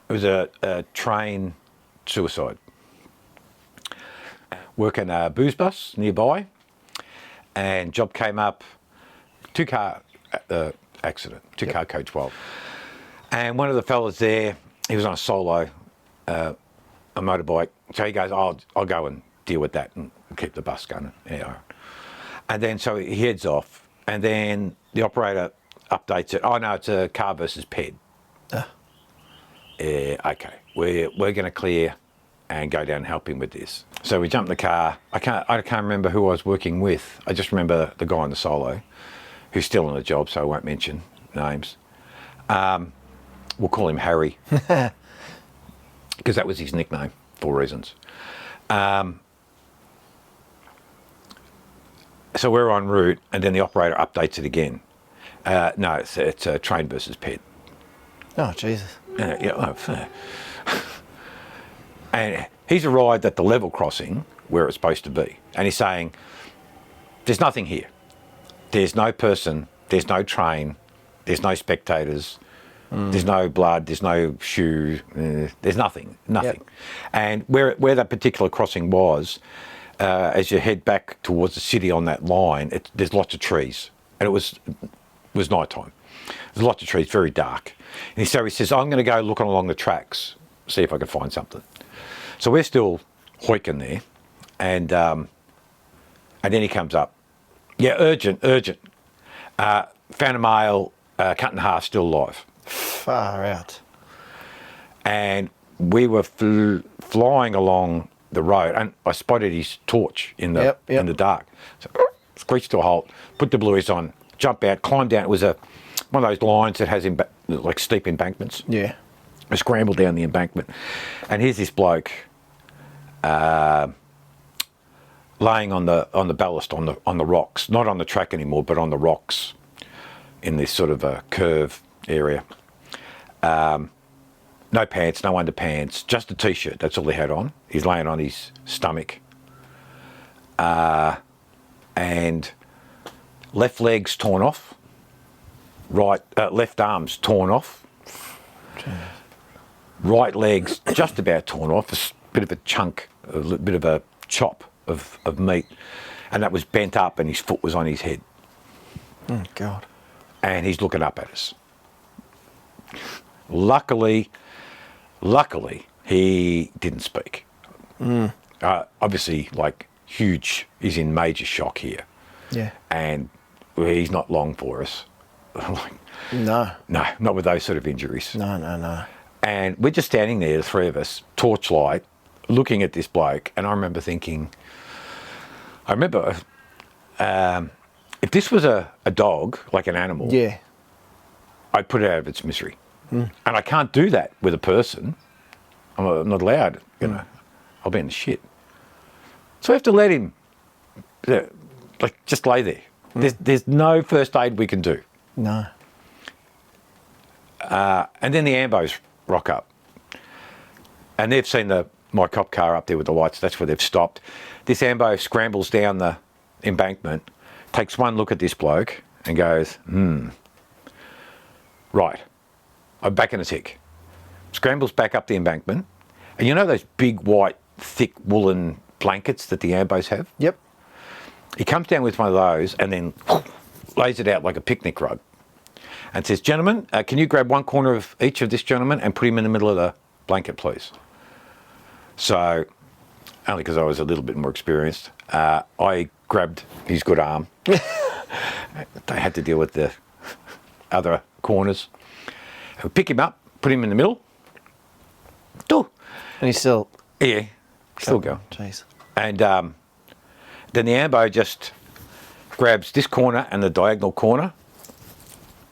It was a train suicide. Working a booze bus nearby, and job came up, two-car accident, two-car coach 12. And one of the fellas there, he was on a solo, a motorbike. So he goes, I'll go and deal with that and keep the bus going. Yeah. And then so he heads off, and then the operator updates it. Oh no, it's a car versus ped. Okay, we're going to clear and go down and help him with this. So we jump in the car. I can't remember who I was working with. I just remember the guy on the solo, who's still on the job, so I won't mention names. We'll call him Harry, because that was his nickname for reasons. So we're en route, and then the operator updates it again. No, it's a train versus ped. Oh, Jesus. And he's arrived at the level crossing where it's supposed to be. And he's saying, there's nothing here. There's no person, there's no train, there's no spectators, there's no blood, there's no shoe, there's nothing. Yep. And where that particular crossing was, as you head back towards the city on that line, there's lots of trees. And it was night time. There's lots of trees, very dark. And so he says, I'm going to go looking along the tracks, see if I can find something. So we're still hoiking there, and then he comes up. Yeah, urgent. Found a male, cut in half, still alive. Far out. And we were flying along the road, and I spotted his torch in the dark. So screeched to a halt, put the blueies on, jump out, climb down. It was one of those lines that has like steep embankments. Yeah. I scrambled down the embankment, and here's this bloke laying on the ballast on the rocks, not on the track anymore, but on the rocks in this sort of a curve area. No pants, no underpants, just a t-shirt. That's all he had on. He's laying on his stomach, and left leg's torn off, left arm's torn off. Jeez. Right leg's just about torn off, a bit of a chunk, a bit of a chop of meat, and that was bent up, and his foot was on his head. Oh, God. And he's looking up at us. Luckily, he didn't speak. Obviously, like, huge, he's in major shock here. Yeah. And he's not long for us. No, not with those sort of injuries. No. And we're just standing there, the three of us, torchlight, looking at this bloke. And I remember thinking, if this was a dog, like an animal, yeah, I'd put it out of its misery. And I can't do that with a person. I'm not allowed, I'll be in the shit. So I have to let him, just lay there. There's no first aid we can do. No. And then the ambos rock up, and they've seen my cop car up there with the lights. That's where they've stopped. This ambo scrambles down the embankment, takes one look at this bloke, and goes, right, I'm back in a tick. Scrambles back up the embankment, and you know those big white thick woolen blankets that the ambos have? Yep. He comes down with one of those and then lays it out like a picnic rug and says, gentlemen, can you grab one corner of each of this gentleman and put him in the middle of the blanket, please? So, only because I was a little bit more experienced, I grabbed his good arm. They had to deal with the other corners. I pick him up, put him in the middle. And he's still... Yeah, still going. Jeez. And then the ambo just grabs this corner and the diagonal corner,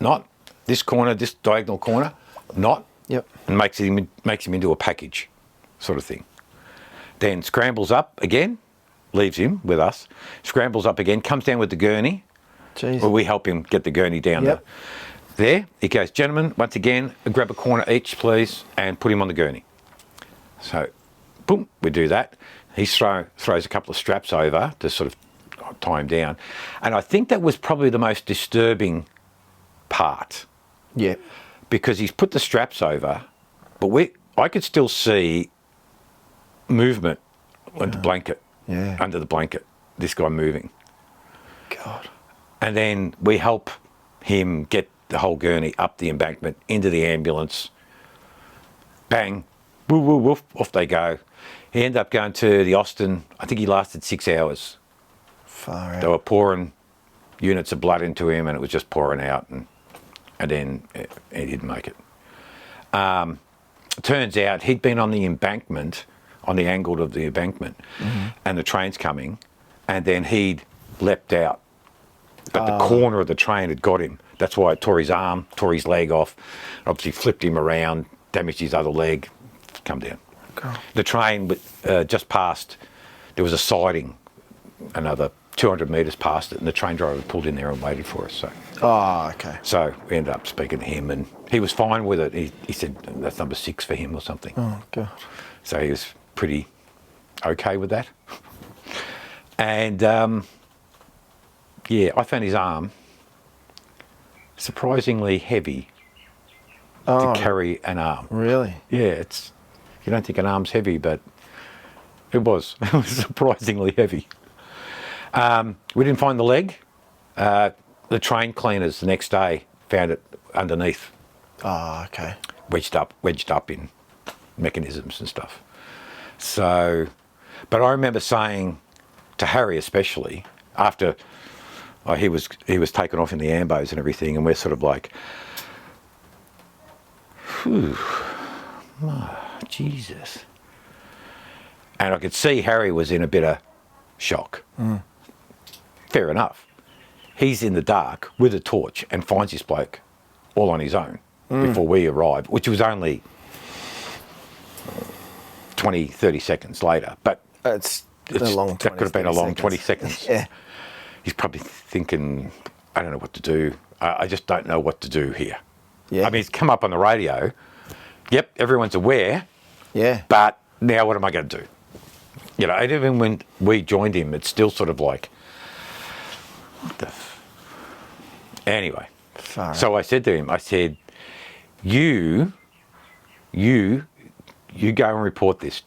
not this corner, this diagonal corner, not, yep, and makes him into a package, sort of thing. Then scrambles up again, leaves him with us, scrambles up again, comes down with the gurney. Jeez. Well, we help him get the gurney down there. He goes, gentlemen, once again, grab a corner each, please, and put him on the gurney. So, boom, we do that. He throws a couple of straps over to sort of tie him down. And I think that was probably the most disturbing part. Yeah. Because he's put the straps over, but I could still see movement on the blanket, under the blanket, this guy moving. God. And then we help him get the whole gurney up the embankment, into the ambulance. Bang, woo, woo, woof, off they go. He ended up going to the Austin. I think he lasted 6 hours. Far out. They were pouring units of blood into him, and it was just pouring out, and then he didn't make it. Turns out he'd been on the embankment, on the angle of the embankment, and the train's coming, and then he'd leapt out. But the corner of the train had got him. That's why it tore his arm, tore his leg off, obviously flipped him around, damaged his other leg, come down. God. The train just passed, there was a siding, another 200 metres past it, and the train driver pulled in there and waited for us. Okay. So we ended up speaking to him, and he was fine with it. He said that's number 6 for him or something. Oh, God. So he was pretty okay with that. And I found his arm surprisingly heavy to carry an arm. Really? Yeah, you don't think an arm's heavy, but it was. It was surprisingly heavy. We didn't find the leg. The train cleaners the next day found it underneath, Oh, okay. wedged up in mechanisms and stuff. So, but I remember saying to Harry especially, after he was taken off in the ambos and everything, and we're sort of like, whew, Jesus. And I could see Harry was in a bit of shock. Fair enough. He's in the dark with a torch and finds this bloke all on his own before we arrive, which was only 20, 30 seconds later. But It's a long 20 that could have been a long seconds. 20 seconds. Yeah. He's probably thinking, I don't know what to do. I just don't know what to do here. Yeah. I mean, it's come up on the radio. Yep, everyone's aware. Yeah. But now what am I going to do? You know, and even when we joined him, it's still sort of like, what the anyway. Far So I said to him, I said, you go and report this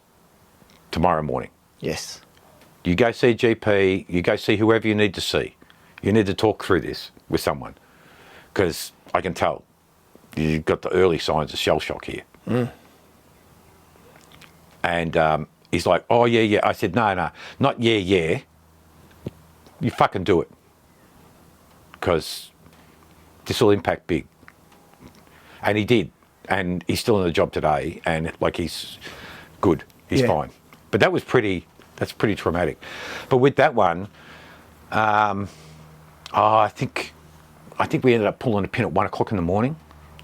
tomorrow morning. Yes. You go see GP, you go see whoever you need to see. You need to talk through this with someone, because I can tell you've got the early signs of shell shock here. And he's like, oh, yeah. I said, no, not yeah. You fucking do it, because this will impact big. And he did. And he's still in the job today, and like he's good. He's fine. But that's pretty traumatic. But with that one, I think we ended up pulling a pin at 1 o'clock in the morning.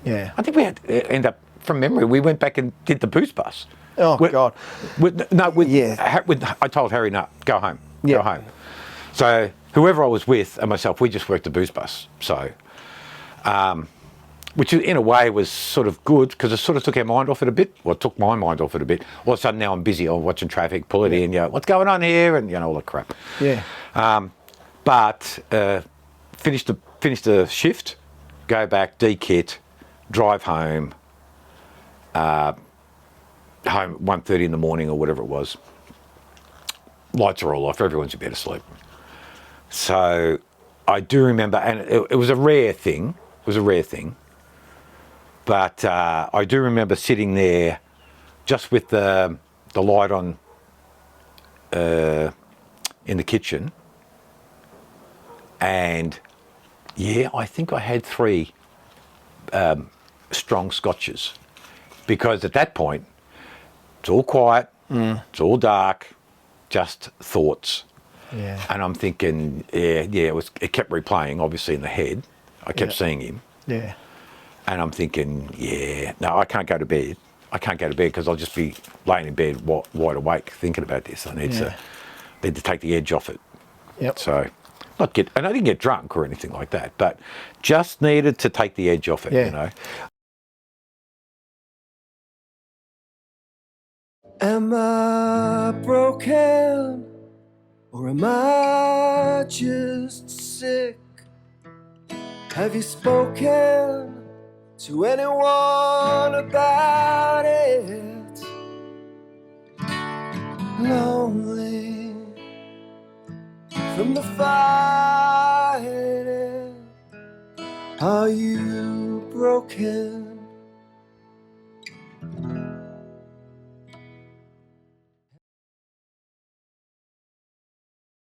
Yeah. I think we had end up, from memory, we went back and did the boost bus. Oh, God. I told Harry, no, go home. Yeah. Go home. So whoever I was with and myself, we just worked the boost bus. So, which in a way was sort of good, because it sort of took our mind off it a bit. Well, it took my mind off it a bit. All of a sudden now I'm busy, I'm watching traffic, pull it in, what's going on here, and all that crap. Yeah. But finish the shift, go back, de-kit, drive home, home at 1:30 in the morning or whatever it was. Lights are all off, everyone's in bed asleep. So I do remember, and it was a rare thing, but I do remember sitting there just with the light on in the kitchen, and I think I had 3 strong scotches, because at that point it's all quiet, it's all dark, just thoughts. Yeah. And I'm thinking, it kept replaying, obviously, in the head. I kept seeing him. Yeah. And I'm thinking, no, I can't go to bed. I can't go to bed because I'll just be laying in bed wide awake thinking about this. I need to take the edge off it. Yep. So, and I didn't get drunk or anything like that, but just needed to take the edge off it, Am I broken, or am I just sick? Have you spoken to anyone about it? lonely from the fighting? Are you broken?